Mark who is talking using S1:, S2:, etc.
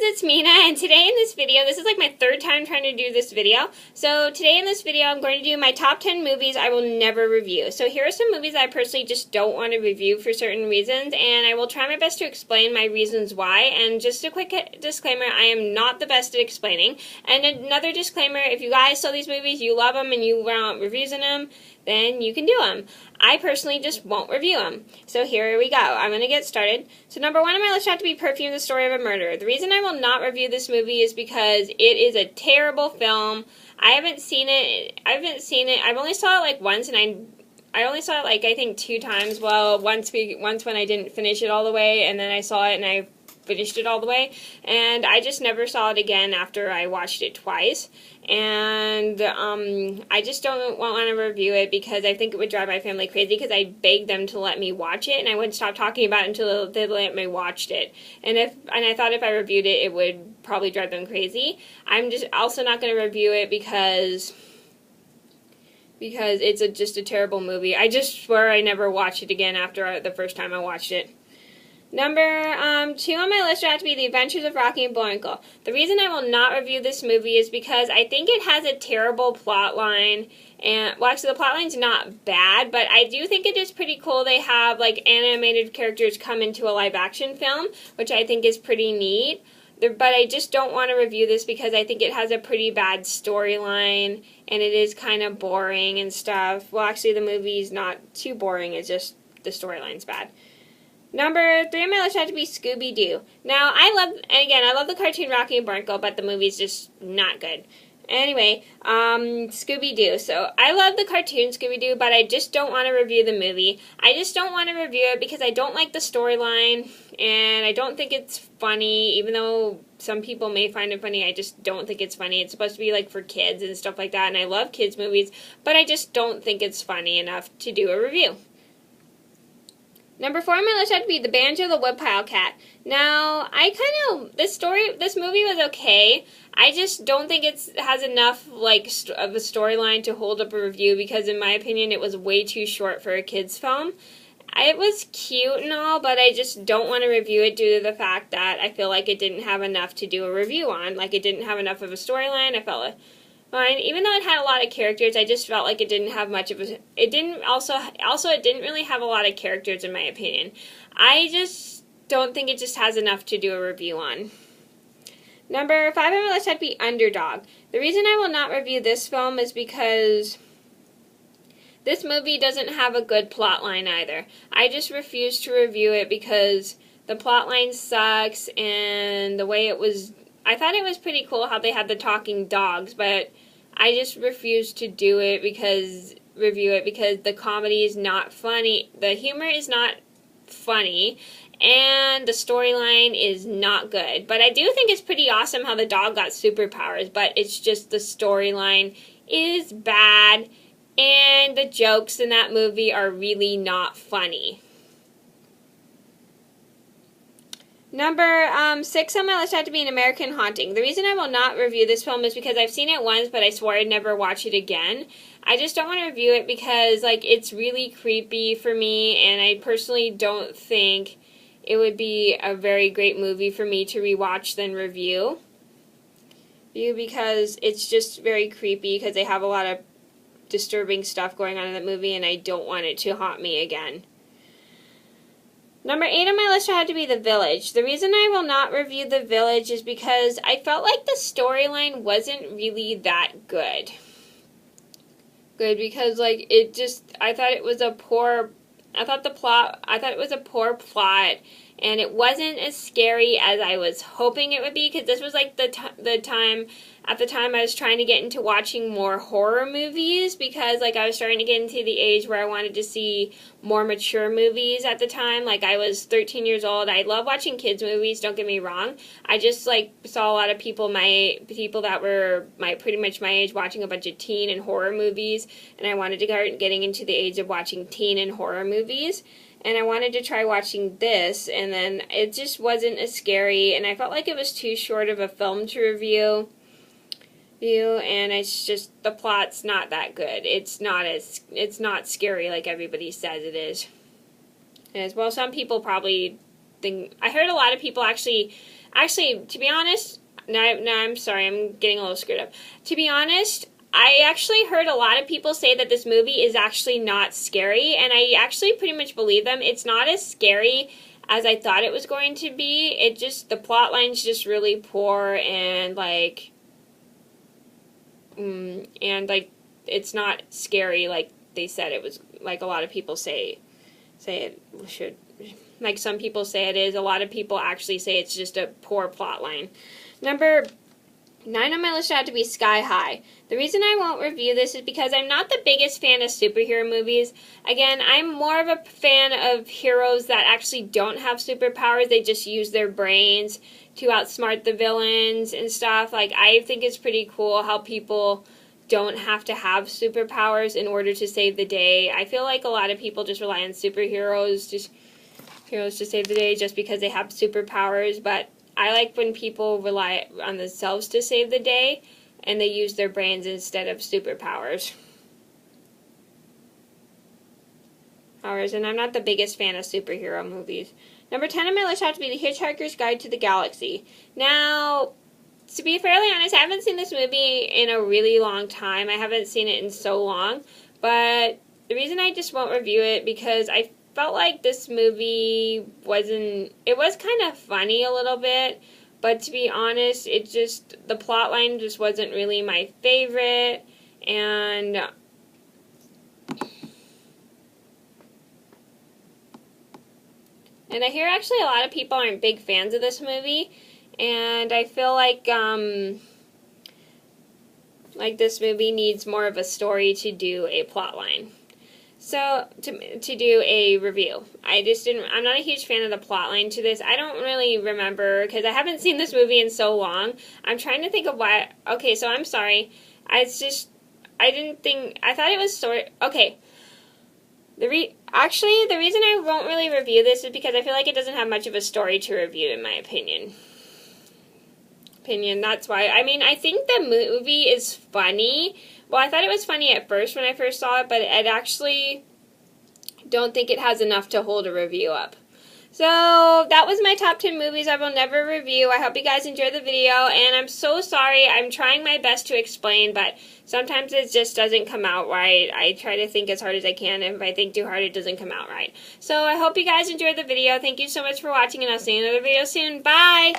S1: it's Mena, and today in this video, this is like my third time trying to do this video. So today in this video, I'm going to do my top 10 movies I will never review. So here are some movies I personally just don't want to review for certain reasons, and I will try my best to explain my reasons why. And just a quick disclaimer, I am not the best at explaining. And another disclaimer, if you guys saw these movies, you love them, and you want reviews on them, then you can do them. I personally just won't review them. So here we go. I'm going to get started. So number one on my list had to be Perfume, the Story of a Murder. The reason I will not review this movie is because it is a terrible film. I haven't seen it. I've only saw it like once, and I only saw it like I think 2 times. Well, once when I didn't finish it all the way, and then I saw it and I finished it all the way, and I just never saw it again after I watched it twice. And I just don't want to review it because I think it would drive my family crazy, because I begged them to let me watch it, and I wouldn't stop talking about it until they let me watch it. And I thought if I reviewed it, it would probably drive them crazy. I'm just also not going to review it because it's just a terrible movie. I just swear I never watched it again after the first time I watched it. Number 2 on my list would have to be The Adventures of Rocky and Bullwinkle. The reason I will not review this movie is because I think it has a terrible plot line. And, well, actually, the plot line's not bad, but I do think it is pretty cool they have, like, animated characters come into a live-action film, which I think is pretty neat. But I just don't want to review this because I think it has a pretty bad storyline, and it is kind of boring and stuff. Well, actually, the movie's not too boring, it's just the storyline's bad. Number 3 on my list had to be Scooby-Doo. Now, I love the cartoon Rocky and Bullwinkle, but the movie's just not good. Anyway, Scooby-Doo. So, I love the cartoon Scooby-Doo, but I just don't want to review the movie. I just don't want to review it because I don't like the storyline, and I don't think it's funny, even though some people may find it funny. I just don't think it's funny. It's supposed to be, like, for kids and stuff like that, and I love kids' movies, but I just don't think it's funny enough to do a review. Number 4 on my list had to be The Banjo, the Woodpile Cat. Now, this movie was okay. I just don't think it has enough, like, of a storyline to hold up a review, because in my opinion, it was way too short for a kid's film. It was cute and all, but I just don't want to review it due to the fact that I feel like it didn't have enough to do a review on. Like, it didn't have enough of a storyline. I felt like, fine. Even though it had a lot of characters, I just felt like it didn't have much of a... It didn't really have a lot of characters, in my opinion. I just don't think it just has enough to do a review on. Number 5 on my list had to be Underdog. The reason I will not review this film is because this movie doesn't have a good plot line either. I just refuse to review it because the plot line sucks, and the way it was... I thought it was pretty cool how they had the talking dogs, but I just refuse to review it because the comedy is not funny. The humor is not funny, and the storyline is not good. But I do think it's pretty awesome how the dog got superpowers, but it's just the storyline is bad, and the jokes in that movie are really not funny. Number 6 on my list had to be An American Haunting. The reason I will not review this film is because I've seen it once, but I swore I'd never watch it again. I just don't want to review it because, like, it's really creepy for me, and I personally don't think it would be a very great movie for me to rewatch than review. Because it's just very creepy because they have a lot of disturbing stuff going on in that movie, and I don't want it to haunt me again. Number 8 on my list had to be The Village. The reason I will not review The Village is because I felt like the storyline wasn't really that good. Because, like, I thought it was a poor plot, and it wasn't as scary as I was hoping it would be, because this was, like, at the time I was trying to get into watching more horror movies, because, like, I was starting to get into the age where I wanted to see more mature movies at the time. Like, I was 13 years old. I love watching kids movies, don't get me wrong. I just, like, saw a lot of people that were pretty much my age watching a bunch of teen and horror movies, and I wanted to start getting into the age of watching teen and horror movies. And I wanted to try watching this, and then it just wasn't as scary, and I felt like it was too short of a film to review. And it's just, the plot's not that good. It's not scary like everybody says it is. As well, some people probably think, I heard a lot of people actually Actually, to be honest, no, I'm sorry, I'm getting a little screwed up. To be honest, I actually heard a lot of people say that this movie is actually not scary, and I actually pretty much believe them. It's not as scary as I thought it was going to be. It just, the plot line's just really poor, and like, it's not scary like they said it was, like a lot of people say it should, like some people say it is. A lot of people actually say it's just a poor plot line. Number 9 on my list had to be Sky High. The reason I won't review this is because I'm not the biggest fan of superhero movies. Again, I'm more of a fan of heroes that actually don't have superpowers. They just use their brains to outsmart the villains and stuff. Like, I think it's pretty cool how people don't have to have superpowers in order to save the day. I feel like a lot of people just rely on superheroes, just heroes to save the day just because they have superpowers, but I like when people rely on themselves to save the day and they use their brains instead of superpowers. And I'm not the biggest fan of superhero movies. Number 10 on my list had to be The Hitchhiker's Guide to the Galaxy. Now, to be fairly honest, I haven't seen this movie in a really long time. I haven't seen it in so long. But the reason I just won't review it because I felt like this movie it was kind of funny a little bit. But to be honest, the plot line just wasn't really my favorite. And I hear actually a lot of people aren't big fans of this movie. And I feel like this movie needs more of a story to do a plot line. So, to do a review. I'm not a huge fan of the plot line to this. I don't really remember, because I haven't seen this movie in so long. I'm trying to think of why. Okay, so I'm sorry. I thought it was okay. The reason I won't really review this is because I feel like it doesn't have much of a story to review, in my opinion. That's why. I mean, I think the movie is funny. Well, I thought it was funny at first when I first saw it, but I actually don't think it has enough to hold a review up. So, that was my top 10 movies I will never review. I hope you guys enjoyed the video, and I'm so sorry. I'm trying my best to explain, but sometimes it just doesn't come out right. I try to think as hard as I can, and if I think too hard, it doesn't come out right. So, I hope you guys enjoyed the video. Thank you so much for watching, and I'll see you in another video soon. Bye!